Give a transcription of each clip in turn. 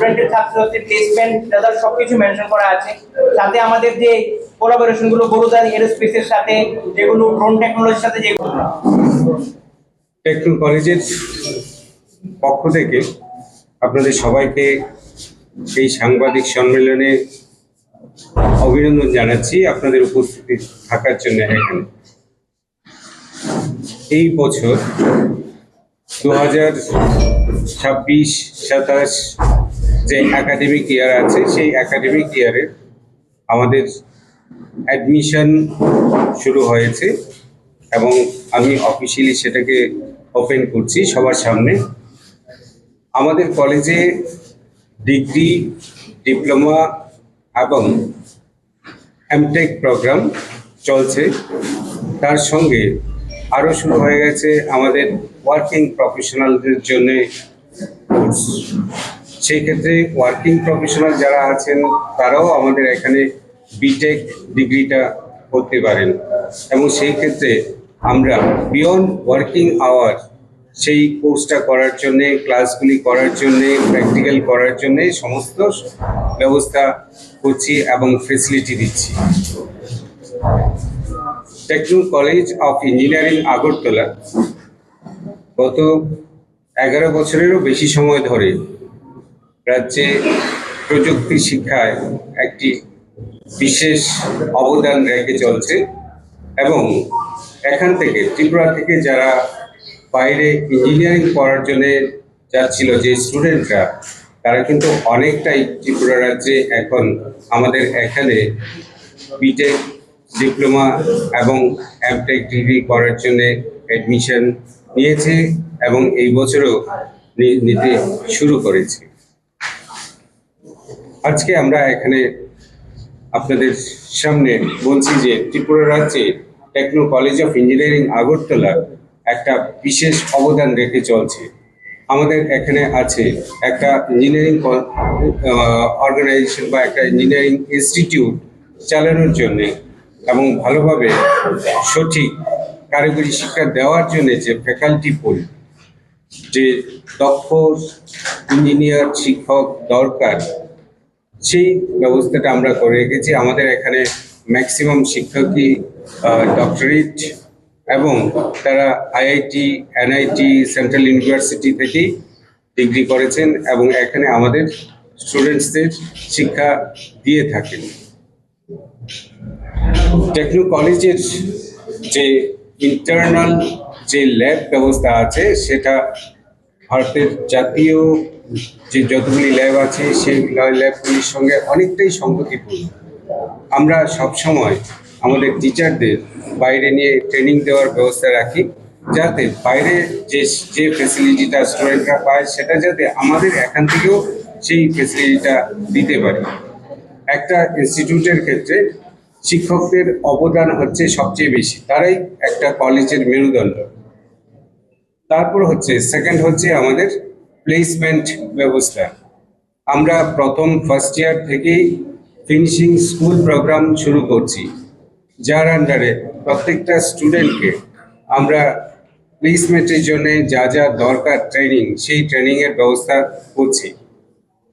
স্টুডেন্টের ছাত্রছাত্রী placement result সবকিছু মেনশন করা আছে। সাথে আমাদের যে কোলাবোরেশন গুলো গরুদান এরোস্পেসের সাথে, যেগুলো ড্রোন টেকনোলজির সাথে, যেগুলো টেকনো কলেজের পক্ষ থেকে আপনাদের সবাইকে এই সাংবাদিক সম্মেলনে অভিনন্দন জানাচ্ছি আপনাদের উপস্থিতি থাকার জন্য। এখানে এই বছর 2026-27 যে একাডেমিক ইয়ার আছে, সেই একাডেমিক ইয়ারে আমাদের অ্যাডমিশন শুরু হয়েছে এবং আমি অফিসিয়ালি সেটাকে ওপেন করছি সবার সামনে। আমাদের কলেজে ডিগ্রি, ডিপ্লোমা এবং এমটেক প্রোগ্রাম চলছে। তার সঙ্গে আরও শুরু হয়ে গেছে আমাদের ওয়ার্কিং প্রফেশনালদের জন্য কোর্স। সেই ক্ষেত্রে ওয়ার্কিং প্রফেশনাল যারা আছেন তারাও আমাদের এখানে বিটেক ডিগ্রিটা করতে পারেন এবং সেই ক্ষেত্রে আমরা বিয়ন্ড ওয়ার্কিং আওয়ার সেই কোর্সটা করার জন্যে, ক্লাসগুলি করার জন্যে, প্র্যাকটিক্যাল করার জন্যে সমস্ত ব্যবস্থা করছি এবং ফেসিলিটি দিচ্ছি। Techno College of Engineering Agartala গত 11 বছরেরও বেশি সময় ধরে রাজ্যে প্রযুক্তি শিক্ষায় একটি বিশেষ অবদান রেখে চলছে এবং এখান থেকে ত্রিপুরা থেকে যারা বাইরে ইঞ্জিনিয়ারিং পড়ার জন্য যাচ্ছিল যে স্টুডেন্টরা, তারা কিন্তু অনেকটাই ত্রিপুরা রাজ্যে এখন আমাদের এখানে বিটেক, ডিপ্লোমা এবং এমটেক ডিগ্রি করার জন্য অ্যাডমিশন নিয়েছে এবং এই বছরও নিতে শুরু করেছে। আজকে আমরা এখানে আপনাদের সামনে বলছি যে ত্রিপুরা রাজ্যে Techno College of Engineering Agartala একটা বিশেষ অবদান রেখে চলছে। আমাদের এখানে আছে একটা ইঞ্জিনিয়ারিং অর্গানাইজেশন বা একটা ইঞ্জিনিয়ারিং ইনস্টিটিউট চালানোর জন্যে এবং ভালোভাবে সঠিক কারিগরি শিক্ষা দেওয়ার জন্য যে ফ্যাকাল্টি পুল, যে দক্ষ ইঞ্জিনিয়ার শিক্ষক দরকার, সেই ব্যবস্থাটা আমরা করে রেখেছি। আমাদের এখানে ম্যাক্সিমাম শিক্ষকই ডক্টরেট এবং তারা আইআইটি, এনআইটি, সেন্ট্রাল ইউনিভার্সিটি থেকেই ডিগ্রি করেছেন এবং এখানে আমাদের স্টুডেন্টসদের শিক্ষা দিয়ে থাকেন। টেকনো কলেজের যে ইন্টারনাল যে ল্যাব ব্যবস্থা আছে, সেটা ভারতের জাতীয় যে যতগুলি ল্যাব আছে সেই ল্যাবগুলির সঙ্গে অনেকটাই সঙ্গতিপূর্ণ। আমরা সবসময় আমাদের টিচারদের বাইরে নিয়ে ট্রেনিং দেওয়ার ব্যবস্থা রাখি, যাতে বাইরে যে ফেসিলিটিটা স্টুডেন্টরা পায় সেটা যাতে আমাদের এখান থেকেও সেই ফেসিলিটিটা দিতে পারি। একটা ইনস্টিটিউটের ক্ষেত্রে শিক্ষকদের অবদান হচ্ছে সবচেয়ে বেশি, তারাই একটা কলেজের মেরুদণ্ড। তারপর সেকেন্ড হচ্ছে আমাদের প্লেসমেন্ট ব্যবস্থা। আমরা ফার্স্ট ইয়ার থেকেই ফিনিশিং স্কুল প্রোগ্রাম শুরু করছি, যার আন্ডারে প্রত্যেকটা স্টুডেন্টকে আমরা প্লেসমেন্টের জন্য যা যা দরকার ট্রেনিং, সেই ট্রেনিংয়ের ব্যবস্থা করছি।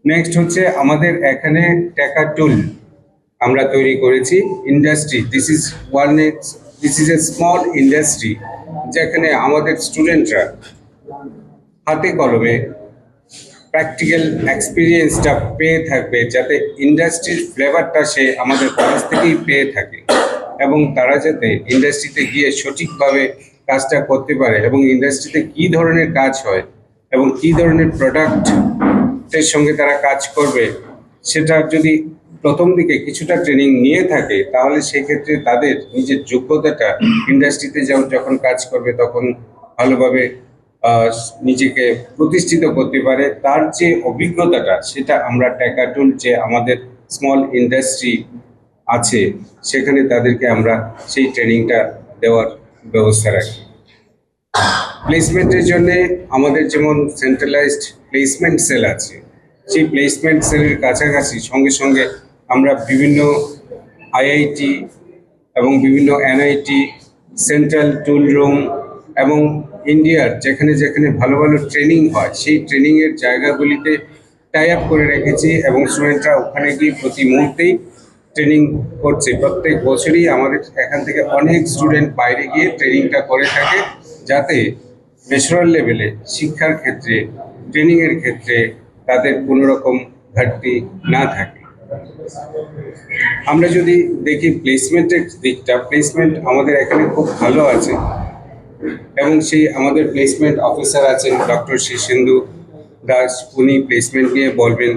নেক্সট হচ্ছে আমাদের এখানে টেকা টুল আমরা তৈরি করেছি। Industry, this is a small industry, যেখানে আমাদের স্টুডেন্টরা হাতে কলমে প্র্যাকটিক্যাল এক্সপিরিয়েন্সটা পেয়ে থাকবে, যাতে ইন্ডাস্ট্রির ফ্লেভারটা সে আমাদের কলেজ থেকেই পেয়ে থাকে এবং তারা যাতে ইন্ডাস্ট্রিতে গিয়ে সঠিকভাবে কাজটা করতে পারে এবং ইন্ডাস্ট্রিতে কী ধরনের কাজ হয় এবং কী ধরনের প্রোডাক্টের সঙ্গে তারা কাজ করবে, সেটা যদি প্রথম দিকে কিছুটা ট্রেনিং নিয়ে থাকে, তাহলে সেক্ষেত্রে তাদের নিজের যোগ্যতাটা ইন্ডাস্ট্রিতে যখন কাজ করবে তখন ভালোভাবে নিজেকে প্রতিষ্ঠিত করতে পারে। তার যে অভিজ্ঞতাটা, সেটা আমরা টেকা টুল যে আমাদের স্মল ইন্ডাস্ট্রি আছে সেখানে তাদেরকে আমরা সেই ট্রেনিংটা দেওয়ার ব্যবস্থা রাখি। প্লেসমেন্টের জন্য আমাদের যেমন সেন্ট্রালাইজড প্লেসমেন্ট সেল আছে, সেই প্লেসমেন্ট সেলের কাছাকাছি সঙ্গে সঙ্গে আমরা বিভিন্ন আইআইটি এবং বিভিন্ন এনআইটি, সেন্ট্রাল টুল রুম এবং ইন্ডিয়ার যেখানে যেখানে ভালো ভালো ট্রেনিং হয়, সেই ট্রেনিংয়ের জায়গাগুলিতে টাই আপ করে রেখেছি এবং স্টুডেন্টরা ওখানে গিয়ে প্রতি মুহূর্তেই ট্রেনিং করছে। প্রত্যেক বছরই আমাদের এখান থেকে অনেক স্টুডেন্ট বাইরে গিয়ে ট্রেনিংটা করে থাকে, যাতে ন্যাশনাল লেভেলে শিক্ষার ক্ষেত্রে, ট্রেনিংয়ের ক্ষেত্রে তাদের কোনো রকম ঘাটতি না থাকে। আমরা যদি দেখি প্লেসমেন্টের দিকটা, প্লেসমেন্ট আমাদের এখানে খুব ভালো আছে এবং সেই আমাদের প্লেসমেন্ট অফিসার আছেন ডক্টর শীর্ষেন্দু দাস, উনি প্লেসমেন্ট নিয়ে বলবেন।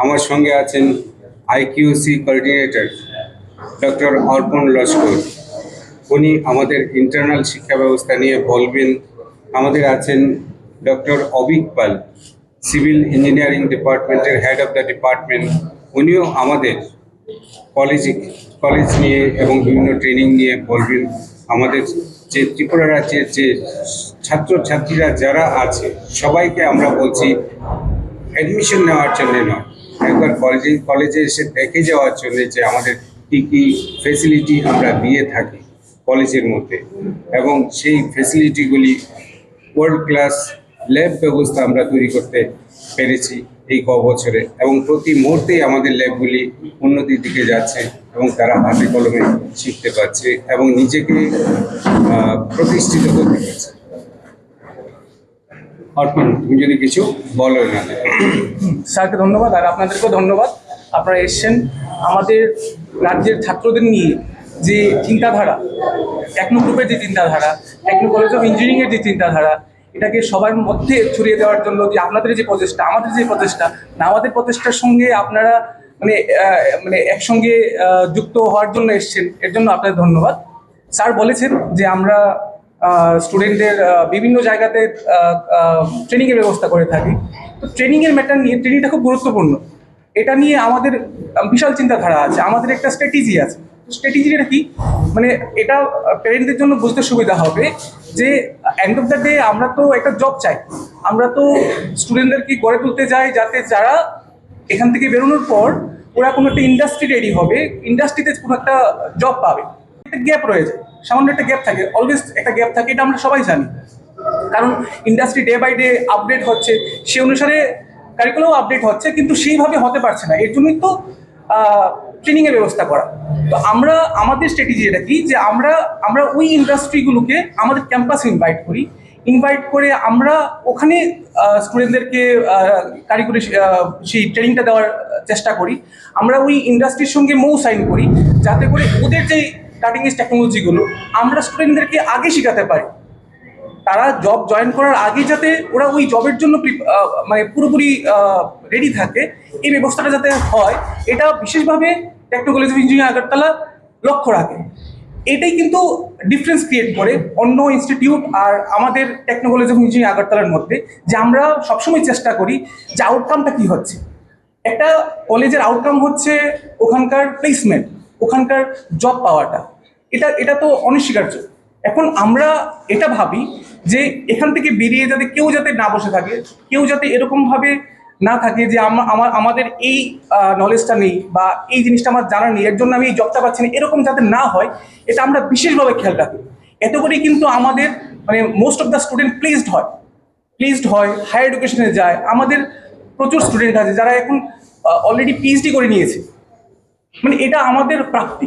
আমার সঙ্গে আছেন IQC কোঅর্ডিনেটর ডক্টর অর্পণ লস্কর, উনি আমাদের ইন্টারনাল শিক্ষা ব্যবস্থা নিয়ে বলবেন। আমাদের আছেন ডক্টর অবিক পাল, সিভিল ইঞ্জিনিয়ারিং ডিপার্টমেন্টের হেড অফ দ্য ডিপার্টমেন্ট, উনিও আমাদের কলেজ নিয়ে এবং বিভিন্ন ট্রেনিং নিয়ে বলবেন। আমাদের যে ত্রিপুরা রাজ্যের যে ছাত্রছাত্রীরা যারা আছে সবাইকে আমরা বলছি অ্যাডমিশন নেওয়ার জন্য নয়, একবার কলেজে এসে দেখে যাওয়ার জন্য যে আমাদের কী কী ফেসিলিটি আমরা দিয়ে থাকি কলেজের মধ্যে, এবং সেই ফেসিলিটিগুলি ওয়ার্ল্ড ক্লাস ল্যাব ব্যবস্থা আমরা তৈরি করতে পেরেছি এই বছরে, এবং প্রতি মুহূর্তেই আমাদের ল্যাবগুলি উন্নতির দিকে যাচ্ছে এবং তারা হাতে কলমে শিখতে পারছে এবং নিজেকে প্রতিষ্ঠিত করতে পারছে। অর্পণ, তুমি যদি কিছু বলো না। স্যারকে ধন্যবাদ, আর আপনাদেরকেও ধন্যবাদ। আপনারা এসছেন আমাদের রাজ্যের ছাত্রদের নিয়ে যে চিন্তাধারা, টেকনো গ্রুপের যে চিন্তাধারা, টেকনো কলেজ অফ ইঞ্জিনিয়ারিংয়ের যে চিন্তাধারা, এটাকে সবার মধ্যে ছড়িয়ে দেওয়ার জন্য যে আপনাদের যে প্রচেষ্টা, আমাদের যে প্রচেষ্টা, না আমাদের প্রচেষ্টার সঙ্গে আপনারা মানে একসঙ্গে যুক্ত হওয়ার জন্য এসছেন, এর জন্য আপনাদের ধন্যবাদ। স্যার বলেছেন যে আমরা স্টুডেন্টদের বিভিন্ন জায়গাতে ট্রেনিংয়ের ব্যবস্থা করে থাকি। তো ট্রেনিংয়ের ম্যাটার নিয়ে, ট্রেনিংটা খুব গুরুত্বপূর্ণ, এটা নিয়ে আমাদের বিশাল চিন্তাধারা আছে, আমাদের একটা স্ট্র্যাটেজি আছে। স্ট্র্যাটেজিটা কি, মানে এটা প্যারেন্টদের জন্য বুঝতে সুবিধা হবে যে এন্ড অফ দ্য ডে আমরা তো একটা জব চাই, আমরা তো স্টুডেন্টদেরকে গড়ে তুলতে যাই যাতে যারা এখান থেকে বেরোনোর পর ওরা কোনো একটা ইন্ডাস্ট্রি রেডি হবে, ইন্ডাস্ট্রিতে কোনো একটা জব পাবে। একটা গ্যাপ রয়ে যায়, সামান্য একটা গ্যাপ থাকে, অলওয়েজ একটা গ্যাপ থাকে, এটা আমরা সবাই জানি। কারণ industry day by day update হচ্ছে, সে অনুসারে কারিকুলাম আপডেট হচ্ছে, কিন্তু সেইভাবে হতে পারছে না। এর জন্যই তো ট্রেনিংয়ের ব্যবস্থা করা। তো আমরা আমাদের স্ট্র্যাটেজি এটা কি, যে আমরা ওই ইন্ডাস্ট্রিগুলোকে আমাদের ক্যাম্পাসে ইনভাইট করে আমরা ওখানে স্টুডেন্টদেরকে কারিকুলার সেই ট্রেনিংটা দেওয়ার চেষ্টা করি। আমরা ওই ইন্ডাস্ট্রির সঙ্গে সাইন করি, যাতে করে ওদের যে কাটিং এজ টেকনোলজিগুলো আমরা স্টুডেন্টদেরকে আগে শেখাতে পারি। তারা জব জয়েন করার আগে যাতে ওরা ওই জবের জন্য মানে পুরোপুরি রেডি থাকে, এই ব্যবস্থাটা যাতে হয়, এটা বিশেষভাবে Techno College of Engineering Agartala লক্ষ্য রাখে। এটাই কিন্তু ডিফারেন্স ক্রিয়েট করে অন্য ইনস্টিটিউট আর আমাদের টেকনো কলেজ অফ ইঞ্জিনিয়ারিং আগরতলার মধ্যে, যে আমরা সবসময় চেষ্টা করি যে আউটকামটা কী হচ্ছে। একটা কলেজের আউটকাম হচ্ছে ওখানকার প্লেসমেন্ট, ওখানকার জব পাওয়াটা, এটা তো অনস্বীকার্য। এখন আমরা এটা ভাবি যে এখান থেকে বেরিয়ে যাতে কেউ যাতে না বসে থাকে, কেউ যাতে এরকমভাবে না থাকে যে আমাদের এই নলেজটা নেই বা এই জিনিসটা আমার জানা নেই, এর জন্য আমি এই জবটা পাচ্ছি না, এরকম যাতে না হয়, এটা আমরা বিশেষভাবে খেয়াল রাখি। এত করেই কিন্তু আমাদের মানে most of the student placed হয়, হায়ার এডুকেশনে যায়। আমাদের প্রচুর স্টুডেন্ট আছে যারা এখন অলরেডি PhD করে নিয়েছে, মানে এটা আমাদের প্রাপ্তি।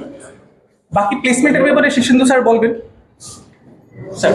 বাকি প্লেসমেন্টের ব্যাপারে শীর্ষেন্দু স্যার বলবেন। স্যার।